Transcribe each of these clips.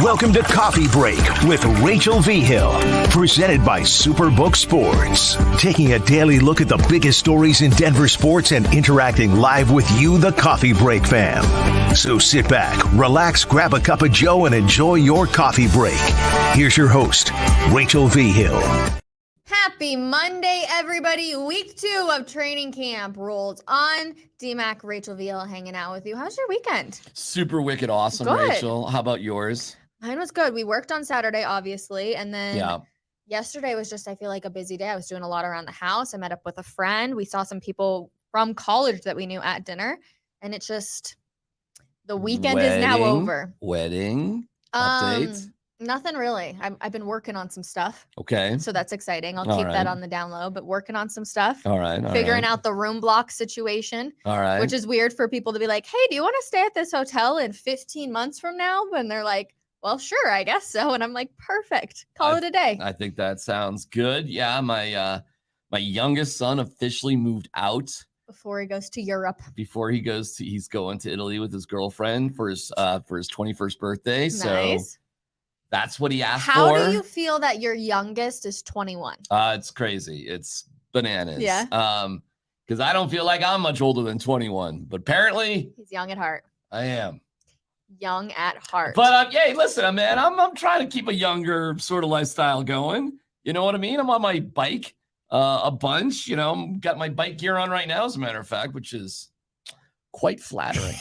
Welcome to Coffee Break with Rachel V. Hill, presented by Superbook Sports. Taking a daily look at the biggest stories in Denver sports and interacting live with you, the Coffee Break fam. So sit back, relax, grab a cup of joe, and enjoy your coffee break. Here's your host, Rachel V. Hill. Happy Monday, everybody. Week 2 of training camp rolls on. D-Mac, Rachel V. Hill hanging out with you. How's your weekend? Super wicked awesome, Good. Rachel. How about yours? Mine was good. We worked on Saturday, obviously, and then yesterday was just, I feel like, a busy day. I was doing a lot around the house. I met up with a friend. We saw some people from college that we knew at dinner, and it's just, the weekend is now over. Wedding updates? Nothing really. I've been working on some stuff. Okay. So that's exciting. I'll keep that on the down low, but working on some stuff. All right. Figuring out the room block situation. All right. Which is weird for people to be like, hey, do you want to stay at this hotel in 15 months from now? And they're like, well, sure, I guess so. And I'm like, perfect. Call it a day. I think that sounds good. Yeah, my youngest son officially moved out. Before he goes to Europe. He's going to Italy with his girlfriend for his 21st birthday. Nice. So that's what he asked for. How do you feel that your youngest is 21? It's crazy. It's bananas. Yeah. Because I don't feel like I'm much older than 21, but apparently He's young at heart. I am. Young at heart. But hey, listen, man, I'm trying to keep a younger sort of lifestyle going. You know what I mean? I'm on my bike a bunch. You know, got my bike gear on right now, as a matter of fact, which is quite flattering.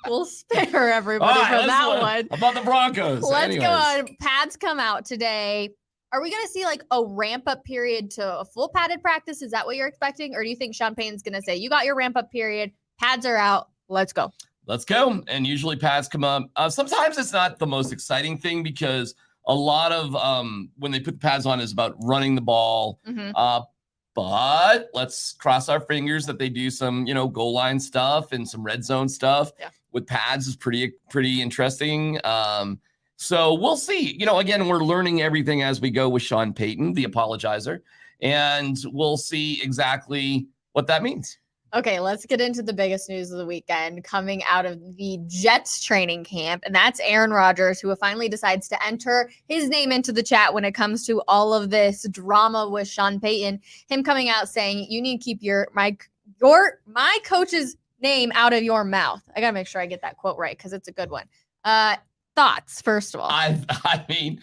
We'll spare everybody for that one. About the Broncos. Let's go on. Pads come out today. Are we going to see like a ramp-up period to a full padded practice? Is that what you're expecting? Or do you think Sean Payton's going to say, you got your ramp-up period, pads are out, let's go? Let's go. And usually pads come up. Sometimes it's not the most exciting thing because a lot of when they put the pads on is about running the ball. Mm-hmm. But let's cross our fingers that they do some, goal line stuff and some red zone stuff with pads is pretty interesting. So we'll see. Again, we're learning everything as we go with Sean Payton, the apologizer, and we'll see exactly what that means. Okay, let's get into the biggest news of the weekend coming out of the Jets training camp, and that's Aaron Rodgers, who finally decides to enter his name into the chat when it comes to all of this drama with Sean Payton. Him coming out saying, you need to keep my coach's name out of your mouth. I got to make sure I get that quote right because it's a good one. Thoughts, first of all? I mean,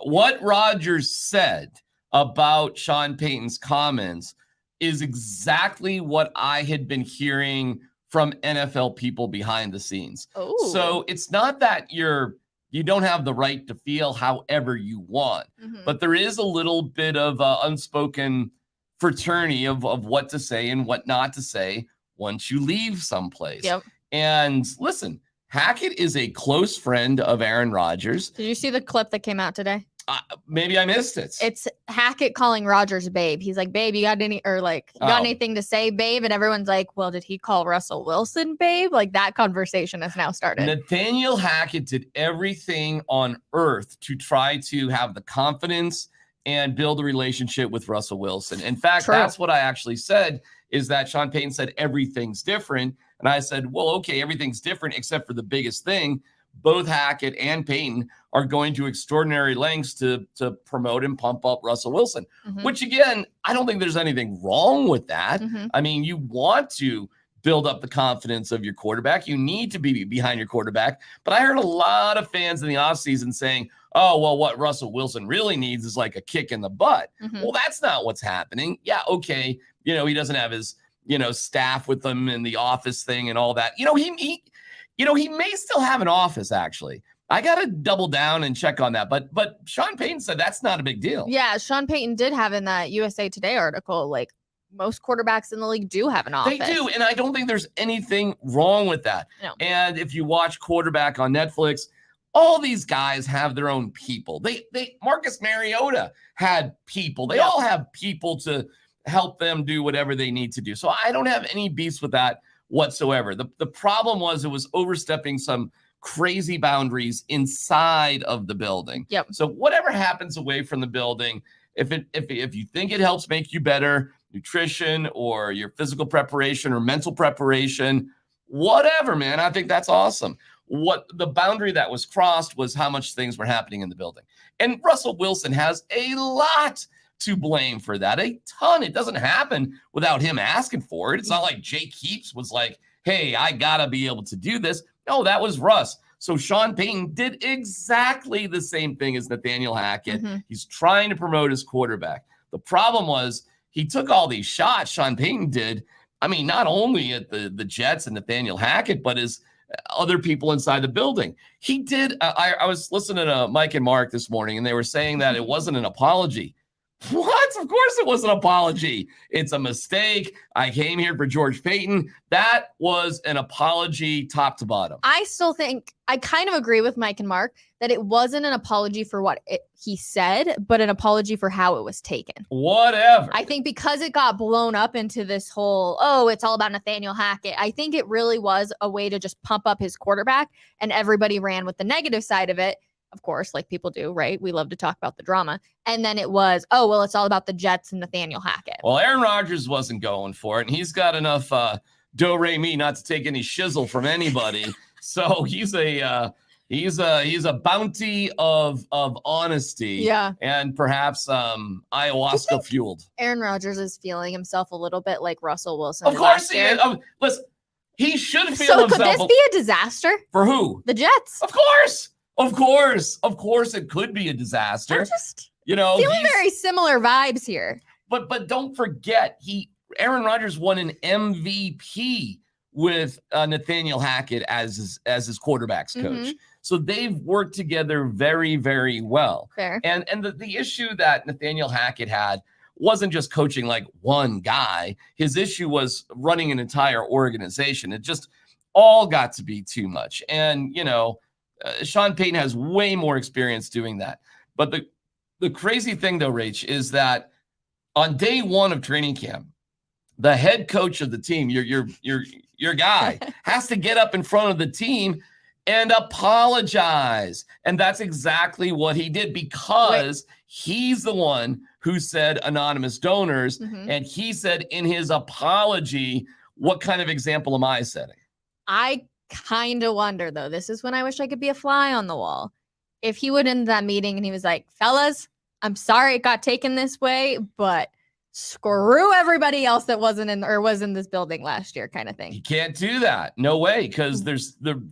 what Rodgers said about Sean Payton's comments is exactly what I had been hearing from NFL people behind the scenes. Ooh. So it's not that you don't have the right to feel however you want, but there is a little bit of unspoken fraternity of what to say and what not to say once you leave someplace. Yep. And listen, Hackett is a close friend of Aaron Rodgers. Did you see the clip that came out today? Maybe I missed it. It's Hackett calling Rodgers babe. He's like, babe, you got anything to say, babe? And everyone's like, well, did he call Russell Wilson babe? Like that conversation has now started. Nathaniel Hackett did everything on earth to try to have the confidence and build a relationship with Russell Wilson. In fact, That's what I actually said, is that Sean Payton said everything's different. And I said, well, okay, everything's different except for the biggest thing. Both Hackett and Payton are going to extraordinary lengths to promote and pump up Russell Wilson, which, again, I don't think there's anything wrong with that. I mean, you want to build up the confidence of your quarterback. You need to be behind your quarterback. But I heard a lot of fans in the offseason saying, oh, well, what Russell Wilson really needs is like a kick in the butt. Well, that's not what's happening. Yeah, okay. He doesn't have his, staff with him in the office thing and all that. He may still have an office, actually. I got to double down and check on that. But Sean Payton said that's not a big deal. Yeah, Sean Payton did have in that USA Today article, like, most quarterbacks in the league do have an office. They do, and I don't think there's anything wrong with that. No. And if you watch Quarterback on Netflix, all these guys have their own people. Marcus Mariota had people. They all have people to help them do whatever they need to do. So I don't have any beefs with that whatsoever. The problem was it was overstepping some crazy boundaries inside of the building. Yep. So whatever happens away from the building, if you think it helps make you better, nutrition or your physical preparation or mental preparation, Whatever, man. I think that's awesome. What the boundary that was crossed was how much things were happening in the building. And Russell Wilson has a lot to blame for that. A ton. It doesn't happen without him asking for it. It's not like Jake Heaps was like, hey, I got to be able to do this. No, that was Russ. So Sean Payton did exactly the same thing as Nathaniel Hackett. He's trying to promote his quarterback. The problem was he took all these shots, Sean Payton did. I mean, not only at the Jets and Nathaniel Hackett, but as other people inside the building. He did. I was listening to Mike and Mark this morning, and they were saying that it wasn't an apology. What? Of course it was an apology. It's a mistake. I came here for George Payton. That was an apology top to bottom. I still think, I kind of agree with Mike and Mark that it wasn't an apology for what he said, but an apology for how it was taken. Whatever. I think because it got blown up into this whole, oh, it's all about Nathaniel Hackett. I think it really was a way to just pump up his quarterback, and everybody ran with the negative side of it. Of course, like people do, right? We love to talk about the drama. And then it was, oh, well, it's all about the Jets and Nathaniel Hackett. Well, Aaron Rodgers wasn't going for it, and he's got enough do-re-mi not to take any shizzle from anybody. So he's a bounty of honesty. Yeah. And perhaps ayahuasca fueled. Aaron Rodgers is feeling himself a little bit like Russell Wilson. Of course he is. Listen, he should feel so himself. So could this be a disaster? For who? The Jets. Of course. Of course it could be a disaster. I'm just feeling very similar vibes here. But don't forget, Aaron Rodgers won an MVP with Nathaniel Hackett as his quarterbacks coach. So they've worked together very, very well. Fair. And the issue that Nathaniel Hackett had wasn't just coaching like one guy. His issue was running an entire organization. It just all got to be too much. And, Sean Payton has way more experience doing that. But the crazy thing, though, Rach, is that on day one of training camp, the head coach of the team, your guy, has to get up in front of the team and apologize. And that's exactly what he did, because he's the one who said anonymous donors. And he said in his apology, what kind of example am I setting? I kind of wonder, though, this is when I wish I could be a fly on the wall. If he would end that meeting and he was like, fellas, I'm sorry it got taken this way, but screw everybody else that was in this building last year, kind of thing. You can't do that. No way. Because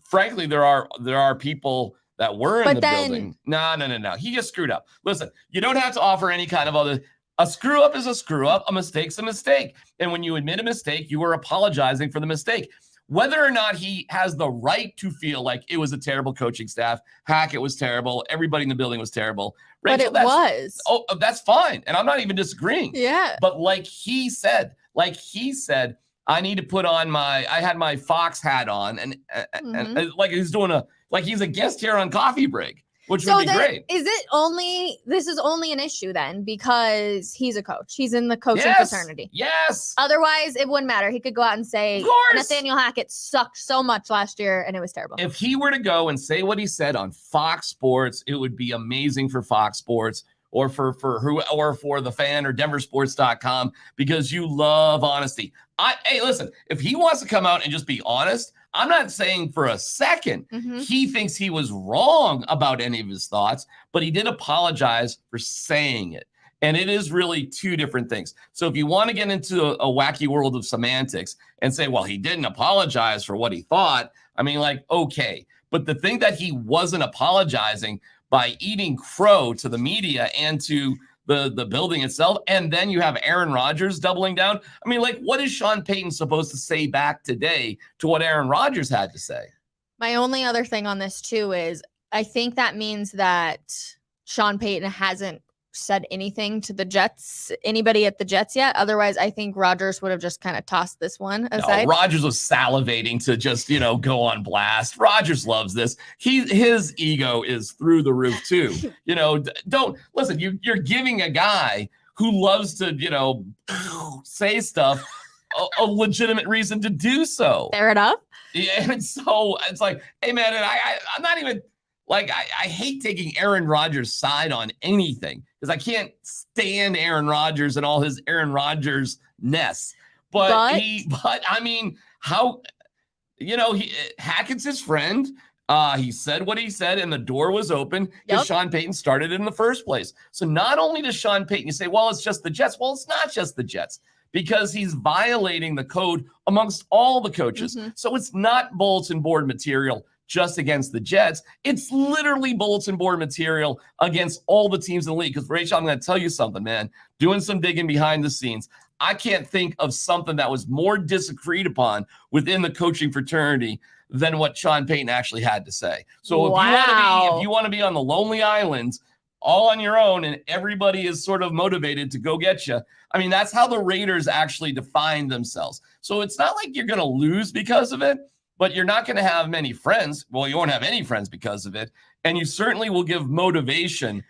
frankly, there are people that were in the building. No. He just screwed up. Listen, you don't have to offer any kind of other. A screw up is a screw up. A mistake's a mistake. And when you admit a mistake, you are apologizing for the mistake. Whether or not he has the right to feel like it was a terrible coaching staff, Hackett was terrible, everybody in the building was terrible. Rachel, but it was. Oh, that's fine. And I'm not even disagreeing. Yeah. But like he said, I need to put on I had my Fox hat on and like he's he's a guest here on Coffee Break. Which would be great. This is only an issue then because he's a coach. He's in the coaching fraternity. Yes. Otherwise, it wouldn't matter. He could go out and say, Nathaniel Hackett sucked so much last year and it was terrible. If he were to go and say what he said on Fox Sports, it would be amazing for Fox Sports or for the fan or denversports.com, because you love honesty. Hey, listen, if he wants to come out and just be honest, I'm not saying for a second he thinks he was wrong about any of his thoughts, but he did apologize for saying it. And it is really two different things. So if you want to get into a wacky world of semantics and say, well, he didn't apologize for what he thought, I mean, like, okay. But the thing that he wasn't apologizing by eating crow to the media and to the building itself, and then you have Aaron Rodgers doubling down. I mean, like, what is Sean Payton supposed to say back today to what Aaron Rodgers had to say? My only other thing on this, too, is I think that means that Sean Payton hasn't said anything to the Jets, anybody at the Jets yet. Otherwise, I think Rodgers would have just kind of tossed this one aside. No, Rodgers was salivating to just, go on blast. Rodgers loves this. His ego is through the roof too. Don't listen, you're giving a guy who loves to, say stuff a legitimate reason to do so. Fair enough. Yeah, and so it's like, hey man, and I'm not even like, I hate taking Aaron Rodgers' side on anything because I can't stand Aaron Rodgers and all his Aaron Rodgers-ness. But I mean, how Hackett's his friend. He said what he said, and the door was open because Yep. Sean Payton started it in the first place. So not only does Sean Payton, you say, well, it's just the Jets. Well, it's not just the Jets because he's violating the code amongst all the coaches. Mm-hmm. So it's not bulletin board material just against the Jets. It's literally bulletin board material against all the teams in the league. Because, Rachel, I'm going to tell you something, man. Doing some digging behind the scenes, I can't think of something that was more disagreed upon within the coaching fraternity than what Sean Payton actually had to say. So if you want to be on the lonely islands all on your own and everybody is sort of motivated to go get you, I mean, that's how the Raiders actually define themselves. So it's not like you're going to lose because of it, but you're not going to have many friends. Well, you won't have any friends because of it. And you certainly will give motivation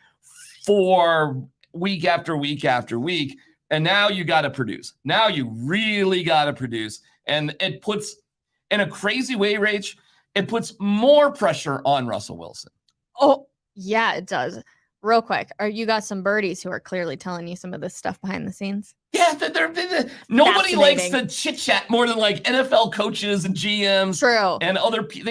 for week after week after week. And now you got to produce. Now you really got to produce. And it puts, in a crazy way, Rach, it puts more pressure on Russell Wilson. Oh, yeah, it does. Real quick, you got some birdies who are clearly telling you some of this stuff behind the scenes? Yeah, nobody likes to chit chat more than like NFL coaches and GMs. True. And other people.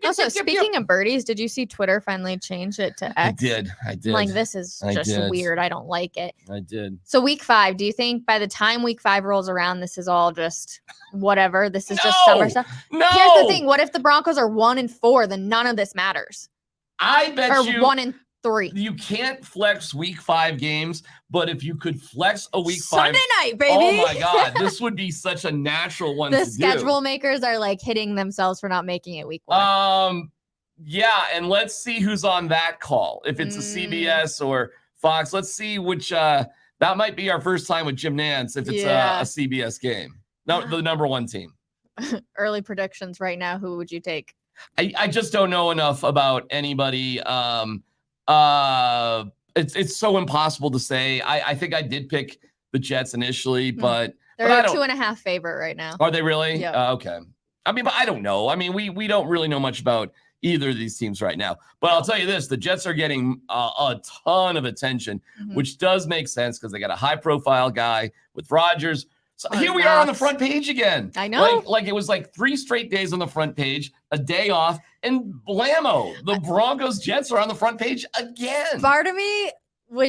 Also, speaking of birdies, did you see Twitter finally change it to X? I did. Like, this is just weird. I don't like it. I did. So week 5, do you think by the time week 5 rolls around, this is all just whatever? This is just summer stuff? No. Here's the thing. What if the Broncos are 1-4? Then none of this matters. I bet or you. 1-3. You can't flex week 5 games, but if you could flex a week 5 Sunday night, baby. Oh my God, this would be such a natural one. The schedule makers are like hitting themselves for not making it week 1. Yeah, and let's see who's on that call. If it's a CBS or Fox, let's see which. That might be our first time with Jim Nantz if it's a CBS game. No, the number 1 team. Early predictions right now. Who would you take? I just don't know enough about anybody. It's so impossible to say. I think I did pick the Jets initially, but they're a 2.5 favorite right now. Are they really? Yeah. Okay. I mean, but I don't know. I mean, we don't really know much about either of these teams right now. But I'll tell you this: the Jets are getting a ton of attention, which does make sense because they got a high-profile guy with Rodgers. So here we are on the front page again. I know. Like it was like 3 straight days on the front page, a day off, and blammo, the Broncos Jets are on the front page again. Part of me,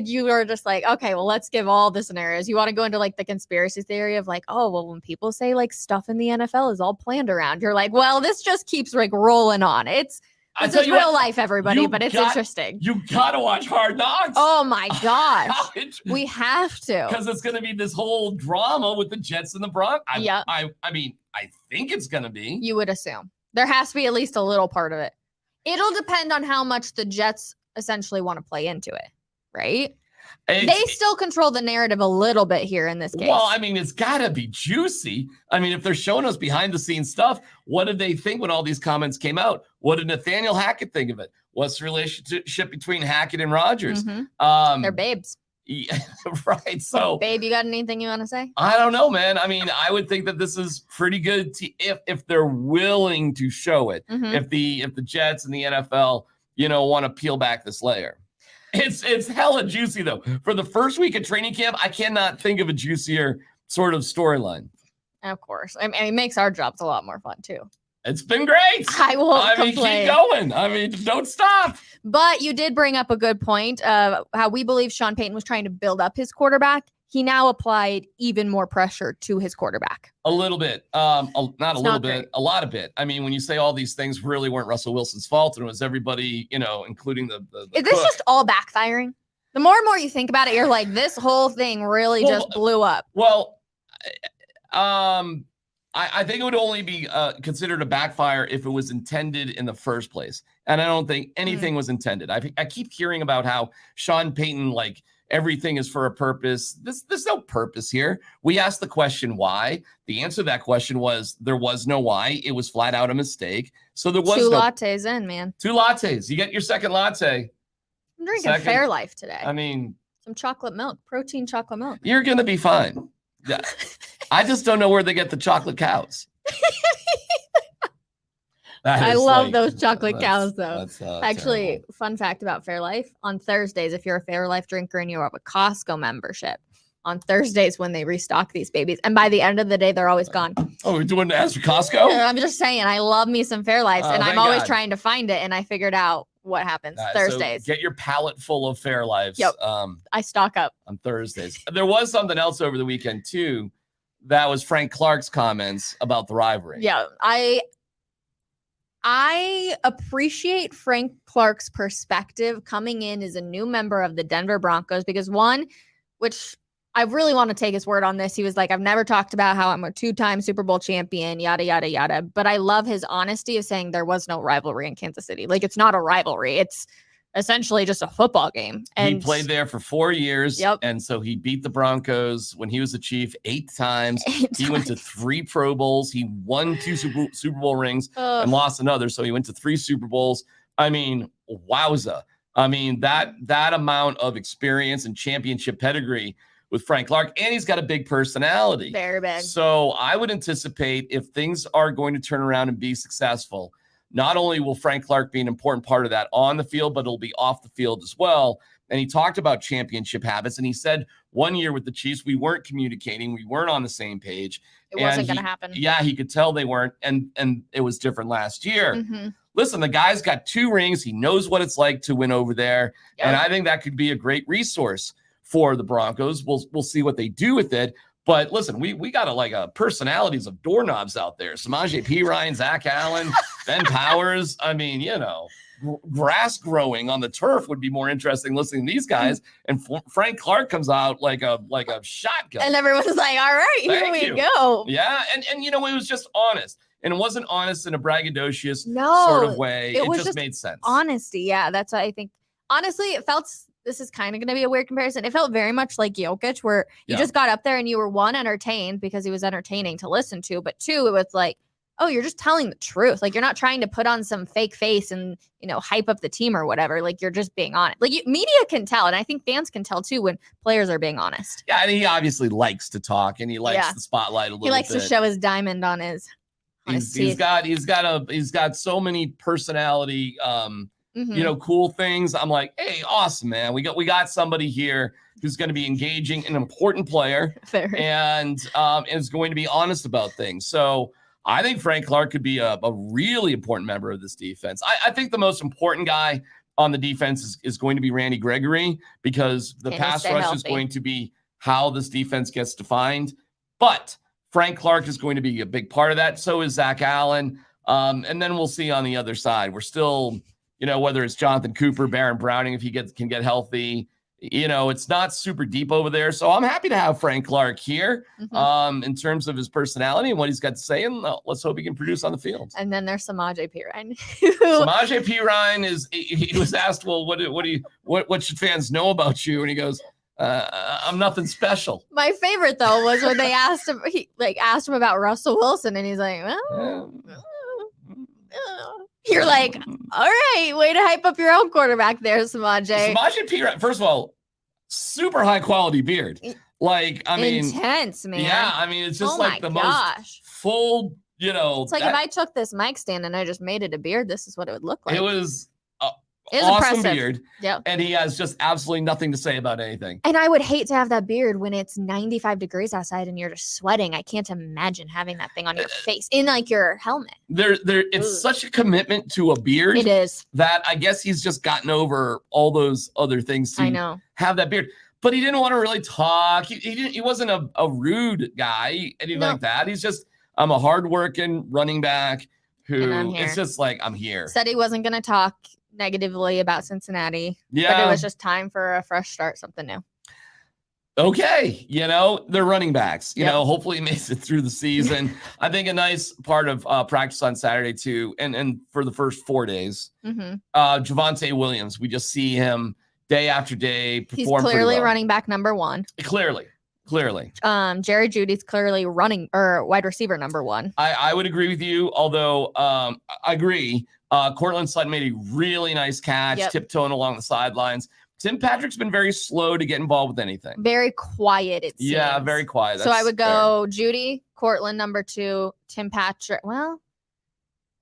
you are just like, okay, well, let's give all the scenarios. You want to go into like the conspiracy theory of like, oh, well, when people say like stuff in the NFL is all planned around, you're like, well, this just keeps like rolling on. This is real life, everybody, but it's interesting. You got to watch Hard Knocks. Oh, my gosh. We have to. Because it's going to be this whole drama with the Jets and the Broncos. Yeah. I mean, I think it's going to be. You would assume. There has to be at least a little part of it. It'll depend on how much the Jets essentially want to play into it, right? They still control the narrative a little bit here in this case. Well, I mean, it's got to be juicy. I mean, if they're showing us behind-the-scenes stuff, what did they think when all these comments came out? What did Nathaniel Hackett think of it? What's the relationship between Hackett and Rodgers? They're babes. Yeah, right. So, babe, you got anything you want to say? I don't know, man. I mean, I would think that this is pretty good if they're willing to show it. If the Jets and the NFL, want to peel back this layer. It's hella juicy though. For the first week of training camp, I cannot think of a juicier sort of storyline. Of course. I mean, it makes our jobs a lot more fun too. It's been great. I won't complain. Keep going. I mean, don't stop. But you did bring up a good point of how we believe Sean Payton was trying to build up his quarterback. He now applied even more pressure to his quarterback. A little bit. Not a little bit. A lot of it. I mean, when you say all these things really weren't Russell Wilson's fault, and it was everybody, including the Is this just all backfiring? The more and more you think about it, you're like, this whole thing really just blew up. Well, I think it would only be considered a backfire if it was intended in the first place. And I don't think anything was intended. I keep hearing about how Sean Payton, like, everything is for a purpose. There's no purpose here. We asked the question why. The answer to that question was there was no why. It was flat out a mistake. So there was 2 lattes in, man. 2 lattes. You get your second latte. I'm drinking Fairlife today. I mean, some chocolate milk, protein chocolate milk. You're going to be fine. Yeah. I just don't know where they get the chocolate cows. I love those chocolate cows, though. Actually, terrible. Fun fact about Fairlife. On Thursdays, if you're a Fairlife drinker and you have a Costco membership, on Thursdays when they restock these babies. And by the end of the day, they're always gone. Oh, we're doing ads for Costco? I'm just saying, I love me some Fairlives, and I'm always trying to find it. And I figured out what happens Thursdays. So get your pallet full of Fairlives. Yep. I stock up on Thursdays. There was something else over the weekend too. That was Frank Clark's comments about the rivalry. Yeah, I appreciate Frank Clark's perspective coming in as a new member of the Denver Broncos because one, which I really want to take his word on this. He was like, I've never talked about how I'm a 2-time Super Bowl champion, yada, yada, yada. But I love his honesty of saying there was no rivalry in Kansas City. Like, it's not a rivalry. It's essentially just a football game. And he played there for 4 years. Yep. And so he beat the Broncos when he was the Chief 8 times. He went to 3 Pro Bowls. He won 2 Super Bowl rings and lost another. So he went to 3 Super Bowls. I mean, wowza. I mean, that amount of experience and championship pedigree with Frank Clark, and he's got a big personality. Very big. So I would anticipate if things are going to turn around and be successful, not only will Frank Clark be an important part of that on the field, but it'll be off the field as well. And he talked about championship habits, and he said 1 year with the Chiefs, we weren't communicating. We weren't on the same page. It wasn't going to happen. Yeah, he could tell they weren't, and it was different last year. Mm-hmm. Listen, the guy's got 2 rings. He knows what it's like to win over there, and I think that could be a great resource for the Broncos. We'll see what they do with it. But listen, we got a personalities of doorknobs out there. Samaje Perine, Zach Allen, Ben Powers. I mean, grass growing on the turf would be more interesting listening to these guys. And Frank Clark comes out like a shotgun. And everyone's like, all right, here we go. Yeah. And it was just honest. And it wasn't honest in a braggadocious sort of way. It just made sense. Honesty. Yeah. That's what I think. Honestly, it felt, this is kind of going to be a weird comparison. It felt very much like Jokic, where you just got up there and you were, 1, entertained because he was entertaining to listen to. But 2, it was like, oh, you're just telling the truth. Like, you're not trying to put on some fake face and, hype up the team or whatever. Like, you're just being honest. Like, media can tell. And I think fans can tell too when players are being honest. Yeah. And he obviously likes to talk, and he likes the spotlight a little bit. He likes to show his diamond on his teeth. He's got so many personality, cool things. I'm like, hey, awesome, man. We got somebody here who's going to be engaging, an important player, and is going to be honest about things. So I think Frank Clark could be a really important member of this defense. I think the most important guy on the defense is going to be Randy Gregory, because the pass rush is going to be how this defense gets defined. But Frank Clark is going to be a big part of that. So is Zach Allen. And then we'll see on the other side. We're still, whether it's Jonathan Cooper, Baron Browning, if he can get healthy, it's not super deep over there. So I'm happy to have Frank Clark here in terms of his personality and what he's got to say. And let's hope he can produce on the field. And then there's Samaje Perine. Samaje Perine he was asked, well, what should fans know about you? And he goes, I'm nothing special. My favorite though was when they asked him, asked him about Russell Wilson, and he's like, well, you're like, all right, way to hype up your own quarterback there, Samaje. Samaje Perine, first of all, super high quality beard. Intense, man. Yeah, I mean, it's just the most full, It's like if I took this mic stand and I just made it a beard, this is what it would look like. It was awesome impressive beard. Yeah. And he has just absolutely nothing to say about anything. And I would hate to have that beard when it's 95 degrees outside and you're just sweating. I can't imagine having that thing on your face in your helmet. It's such a commitment to a beard. It is. That I guess he's just gotten over all those other things to have that beard. But he didn't want to really talk. He wasn't a rude guy, anything like that. He's just, I'm a hardworking running back who it's just like, I'm here. Said he wasn't going to talk negatively about Cincinnati. Yeah. But it was just time for a fresh start, something new. Okay. They're running backs. Hopefully he makes it through the season. I think a nice part of practice on Saturday too, and for the first 4 days, Javonte Williams, we just see him day after day perform. He's clearly running back number 1. Clearly. Jerry Jeudy's clearly running or wide receiver number 1. I would agree with you, although I agree. Cortland Sutton made a really nice catch, tiptoeing along the sidelines. Tim Patrick's been very slow to get involved with anything. Very quiet, it seems. Yeah, very quiet. So I would go Jeudy, Cortland number 2, Tim Patrick. Well,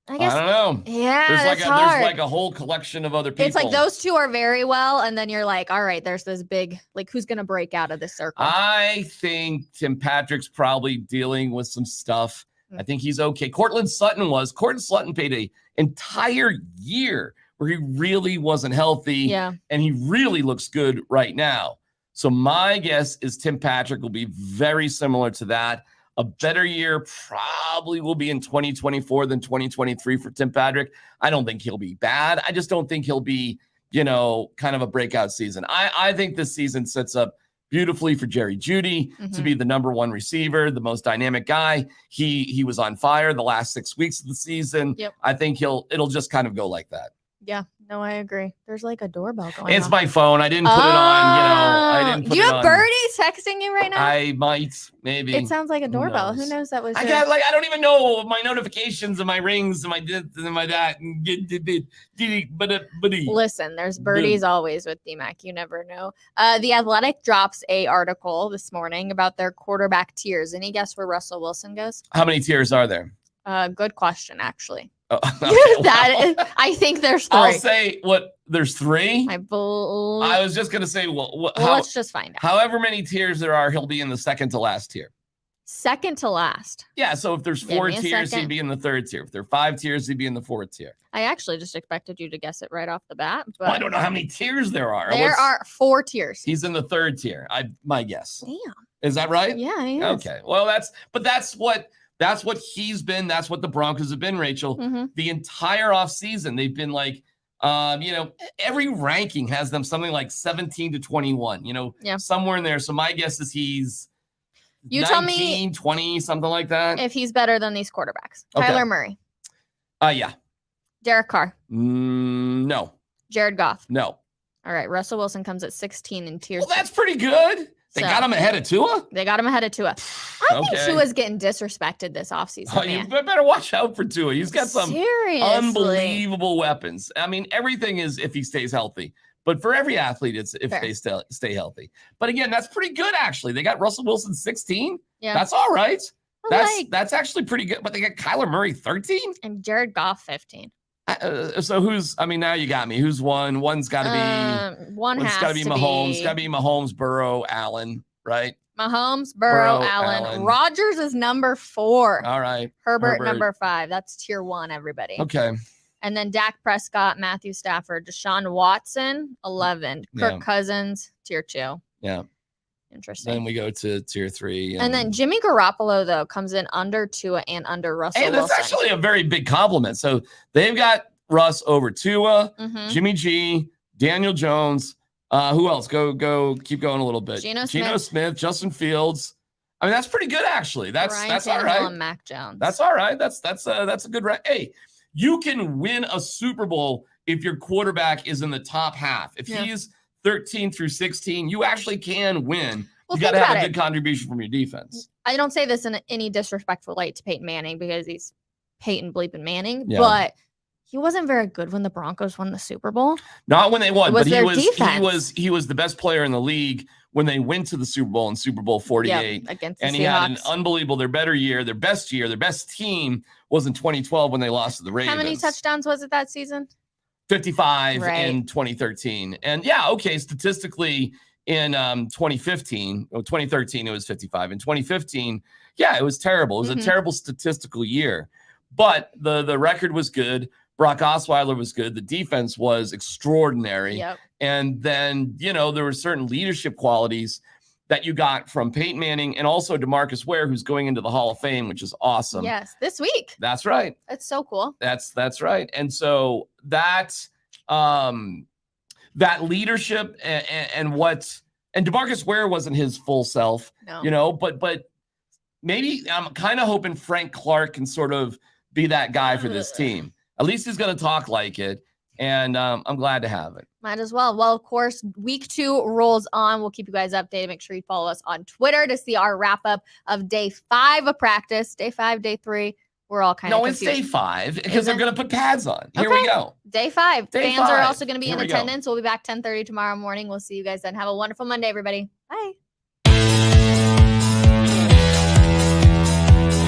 I guess. I don't know. Yeah, There's like a whole collection of other people. It's like those two are very well, and then you're like, all right, there's this big, like, who's going to break out of this circle? I think Tim Patrick's probably dealing with some stuff. I think he's okay. Courtland Sutton paid an entire year where he really wasn't healthy. Yeah. And he really looks good right now. So my guess is Tim Patrick will be very similar to that. A better year probably will be in 2024 than 2023 for Tim Patrick. I don't think he'll be bad. I just don't think he'll be, kind of a breakout season. I think this season sets up beautifully for Jerry Jeudy to be the number one receiver, the most dynamic guy. He was on fire the last 6 weeks of the season. Yep. I think it'll just kind of go like that. Yeah, no, I agree. There's like a doorbell going It's off. my phone. I didn't put it on, I didn't put Do you it have on. birdies texting you right now? I might, maybe. It sounds like a doorbell. Who knows that was I your- got I don't even know my notifications and my rings and my this and my that. Listen, there's birdies always with DMAC. You never know. The Athletic drops a article this morning about their quarterback tiers. Any guess where Russell Wilson goes? How many tiers are there? Good question, actually. Oh, okay, I think there's 3. I'll say there's 3. I believe. I was just gonna say Let's just find out. However many tiers there are, he'll be in the second to last tier. Second to last. Yeah, so if there's 4 tiers, he'd be in the 3rd tier. If there are 5 tiers, he'd be in the 4th tier. I actually just expected you to guess it right off the bat, but I don't know how many tiers there are. There are 4 tiers. He's in the 3rd tier. My guess. Damn. Is that right? Yeah, he is. Okay. Well, that's what he's been. That's what the Broncos have been, Rachel. The entire offseason, they've been like, every ranking has them something like 17 to 21, somewhere in there. So my guess is he's 19, tell me 20, something like that. If he's better than these quarterbacks. Okay. Kyler Murray. Yeah. Derek Carr. No. Jared Goff. No. All right. Russell Wilson comes at 16 in tier. Well, that's pretty good. They got him ahead of Tua? They got him ahead of Tua. I think Tua's getting disrespected this offseason. Oh, you better watch out for Tua. He's got some unbelievable weapons. I mean, everything is if he stays healthy. But for every athlete, it's if they stay healthy. But again, that's pretty good, actually. They got Russell Wilson 16. Yeah. That's all right. That's actually pretty good. But they got Kyler Murray 13? And Jared Goff 15. So now you got me. Who's one? One's got to be one's got to be Mahomes. Got to be Mahomes, Burrow, Allen, right? Mahomes, Burrow, Allen. Rodgers is number 4. All right. Herbert number 5. That's tier 1, everybody. Okay. And then Dak Prescott, Matthew Stafford, Deshaun Watson, 11. Kirk Cousins, tier 2. Yeah. Interesting. Then we go to tier 3. And then Jimmy Garoppolo, though, comes in under Tua and under Russell Wilson. That's actually a very big compliment. So they've got Russ over Tua, Jimmy G, Daniel Jones. Who else? Go. Keep going a little bit. Geno Smith, Justin Fields. I mean, that's pretty good, actually. That's all right. And Mac Jones. That's all right. That's a good rank. Hey, you can win a Super Bowl if your quarterback is in the top half. If he's 13 through 16, you actually can win. You got to have a good contribution from your defense. I don't say this in any disrespectful light to Peyton Manning because he's Peyton bleeping Manning, but he wasn't very good when the Broncos won the Super Bowl. Not when they won, but he was the best player in the league when they went to the Super Bowl in Super Bowl 48. Against the and Seahawks. He had an unbelievable, their best team was in 2012 when they lost to the Ravens. How many touchdowns was it that season? 55 in 2013. And statistically in 2013 it was 55. In 2015, it was terrible. It was a terrible statistical year. But the record was good. Brock Osweiler was good. The defense was extraordinary. Yep. And then, there were certain leadership qualities that you got from Peyton Manning and also DeMarcus Ware, who's going into the Hall of Fame, which is awesome. Yes, this week. That's right. That's so cool. That's right. And so that leadership and DeMarcus Ware wasn't his full self, but maybe I'm kind of hoping Frank Clark can sort of be that guy for this team. At least he's going to talk like it. And I'm glad to have it. Might as well. Well, of course, week 2 rolls on. We'll keep you guys updated. Make sure you follow us on Twitter to see our wrap up of day 5 of practice. Day 5, day 3. We're all kind of confused. No, it's day 5 because they're going to put pads on. Here we go. Day 5. Fans are also going to be in attendance. We'll be back 10:30 tomorrow morning. We'll see you guys then. Have a wonderful Monday, everybody. Bye.